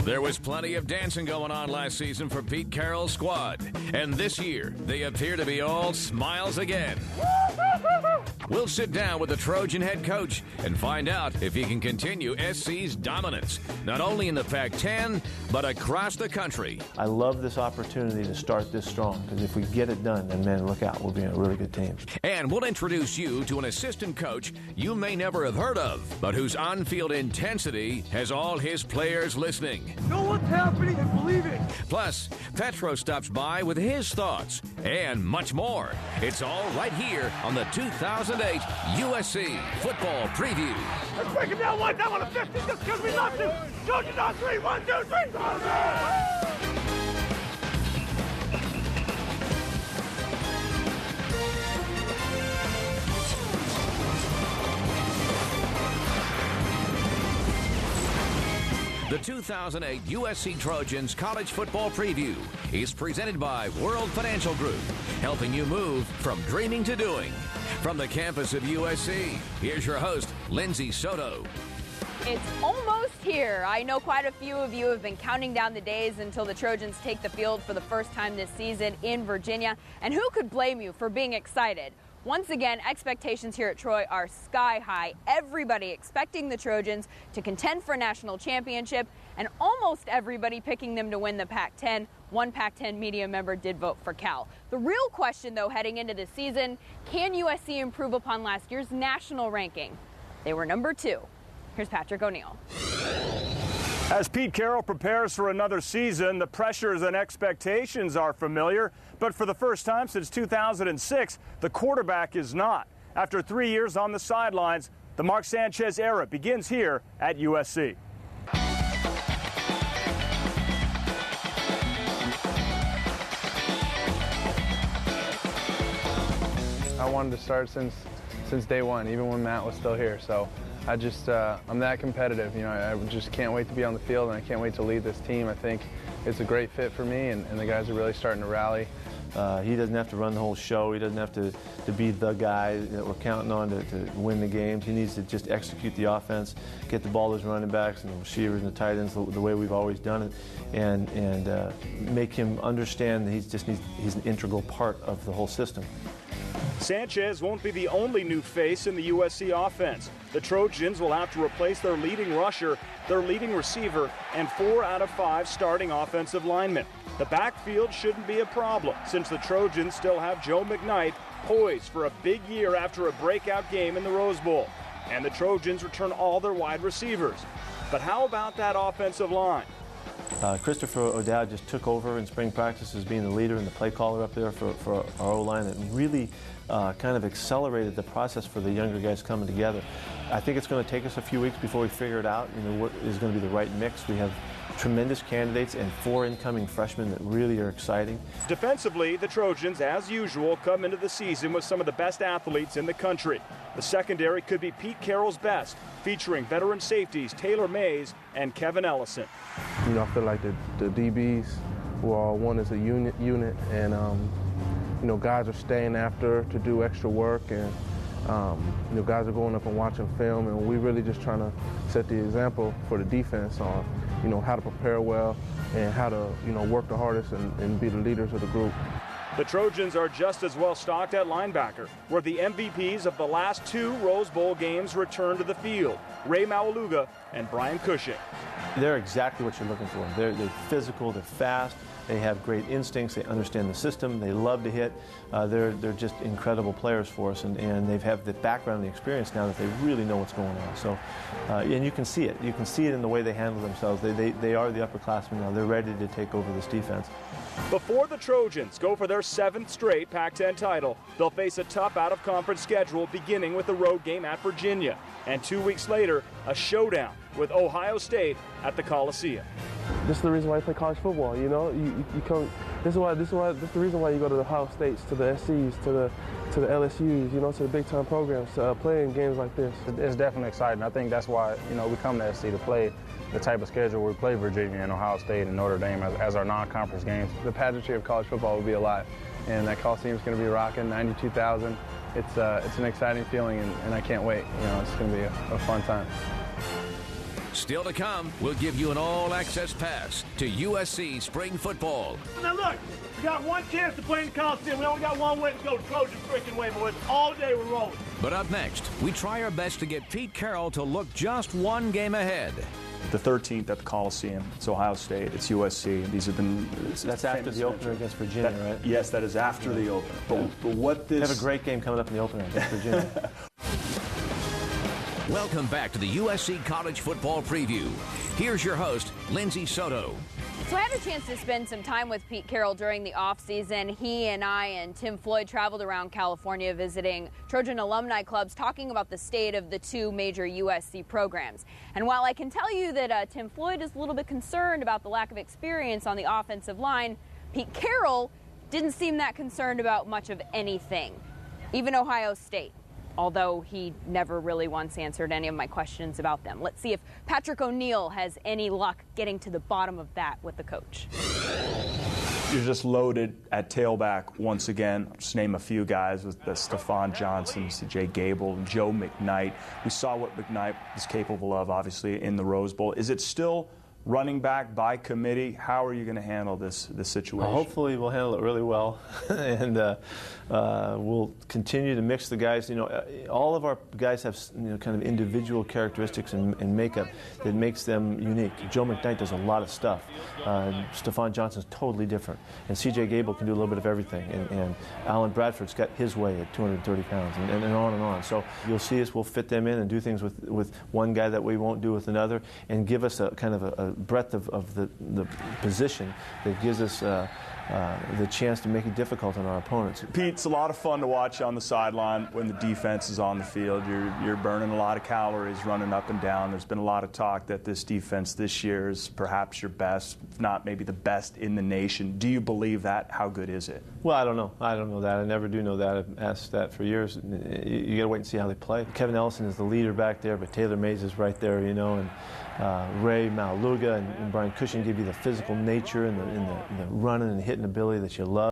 There was plenty of dancing going on last season for Pete Carroll's squad, and this year they appear to be all smiles again. We'll sit down with the Trojan head coach and find out if he can continue SC's dominance, not only in the Pac-10, but across the country. I love this opportunity to start this strong, because if we get it done, then man, look out, we'll be a really good team. And we'll introduce you to an assistant coach you may never have heard of, but whose on-field intensity has all his players listening. Know what's happening and believe it. Plus, Petro stops by with his thoughts and much more. It's all right here on the 2008 USC Football Preview. Let's break him down one on a 50 just because we love to. Trojans on 3, 1, 2, 3. The 2008 USC Trojans College Football Preview is presented by World Financial Group, helping you move from dreaming to doing. From the campus of USC, here's your host, Lindsay Soto. It's almost here. I know quite a few of you have been counting down the days until the Trojans take the field for the first time this season in Virginia. And who could blame you for being excited? Once again, expectations here at Troy are sky high. Everybody expecting the Trojans to contend for a national championship, and almost everybody picking them to win the Pac-10. One Pac-10 media member did vote for Cal. The real question, though, heading into this season, can USC improve upon last year's national ranking? They were number 2. Here's Patrick O'Neill. As Pete Carroll prepares for another season, the pressures and expectations are familiar, but for the first time since 2006, the quarterback is not. After 3 years on the sidelines, the Mark Sanchez era begins here at USC. I wanted to start since day one, even when Matt was still here. So I'm that competitive. You know, I just can't wait to be on the field, and I can't wait to lead this team. I think it's a great fit for me, and the guys are really starting to rally. He doesn't have to run the whole show. He doesn't have to be the guy that we're counting on to win the games. He needs to just execute the offense, get the ball to his running backs and the receivers and the tight ends the way we've always done it, and make him understand that he's an integral part of the whole system. Sanchez won't be the only new face in the USC offense. The Trojans will have to replace their leading rusher, their leading receiver, and 4 out of 5 starting offensive linemen. The backfield shouldn't be a problem, since the Trojans still have Joe McKnight poised for a big year after a breakout game in the Rose Bowl. And the Trojans return all their wide receivers. But how about that offensive line? Christopher O'Dowd just took over in spring practice as being the leader and the play caller up there for our O-line, that really kind of accelerated the process for the younger guys coming together. I think it's going to take us a few weeks before we figure it out, what is going to be the right mix. We have tremendous candidates and 4 incoming freshmen that really are exciting. Defensively, the Trojans, as usual, come into the season with some of the best athletes in the country. The secondary could be Pete Carroll's best, featuring veteran safeties Taylor Mays and Kevin Ellison. You know, I feel like the DBs were all one as a unit, and you know, guys are staying after to do extra work, and you know, guys are going up and watching film, and we're really just trying to set the example for the defense on, you know, how to prepare well and how to, you know, work the hardest and be the leaders of the group. The Trojans are just as well stocked at linebacker, where the MVPs of the last 2 Rose Bowl games return to the field, Ray Maualuga and Brian Cushing. They're exactly what you're looking for. They're physical, they're fast, they have great instincts, they understand the system, they love to hit. They're just incredible players for us, and they have the background and the experience now that they really know what's going on. So, and you can see it. You can see it in the way they handle themselves. They are the upperclassmen now. They're ready to take over this defense. Before the Trojans go for their 7th straight Pac-10 title, they'll face a tough out-of-conference schedule, beginning with a road game at Virginia, and 2 weeks later, a showdown with Ohio State at the Coliseum. This is the reason why you play college football. You know, you come. This is the reason why you go to the Ohio States, to the SCs, to the LSUs. You know, to the big-time programs, to play in games like this. It's definitely exciting. I think that's why, you know, we come to SC to play the type of schedule where we play Virginia and Ohio State and Notre Dame as our non-conference games. The pageantry of college football will be a lot, and that Coliseum is going to be rocking, 92,000. it's an exciting feeling, and I can't wait. You know, it's going to be a fun time. Still to come, we'll give you an all-access pass to USC spring football. Now look, we got one chance to play in the Coliseum. We only got one way to go. Trojan freaking way, boys. All day we're rolling. But up next, we try our best to get Pete Carroll to look just one game ahead. The 13th at the Coliseum. It's Ohio State. It's USC. These have been. That's after the opener against Virginia, right? Yes, that is after the opener. But what this? They have a great game coming up in the opener against Virginia. Welcome back to the USC College Football Preview. Here's your host, Lindsay Soto. So I had a chance to spend some time with Pete Carroll during the offseason. He and I and Tim Floyd traveled around California visiting Trojan alumni clubs, talking about the state of the two major USC programs. And while I can tell you that Tim Floyd is a little bit concerned about the lack of experience on the offensive line, Pete Carroll didn't seem that concerned about much of anything, even Ohio State, although he never really once answered any of my questions about them. Let's see if Patrick O'Neill has any luck getting to the bottom of that with the coach. You're just loaded at tailback once again. I'll just name a few guys with the Stephon Johnson, C.J. Gable, and Joe McKnight. We saw what McKnight is capable of, obviously, in the Rose Bowl. Is it still running back by committee? How are you going to handle this situation? Well, hopefully we'll handle it really well, and we'll continue to mix the guys. You know, all of our guys have, you know, kind of individual characteristics and makeup that makes them unique. Joe McKnight does a lot of stuff. Stephon Johnson's totally different, and C.J. Gable can do a little bit of everything, and Alan Bradford's got his way at 230 pounds, and on and on. So you'll see us, we'll fit them in and do things with one guy that we won't do with another, and give us a kind of a breadth of the position that gives us the chance to make it difficult on our opponents. Pete, it's a lot of fun to watch on the sideline when the defense is on the field. You're burning a lot of calories running up and down. There's been a lot of talk that this defense this year is perhaps your best, if not maybe the best in the nation. Do you believe that? How good is it? Well, I don't know. I don't know that. I never do know that. I've asked that for years. You got to wait and see how they play. Kevin Ellison is the leader back there, but Taylor Mays is right there, you know, and Ray Maluga and Brian Cushing give you the physical nature and the running and hitting ability that you love.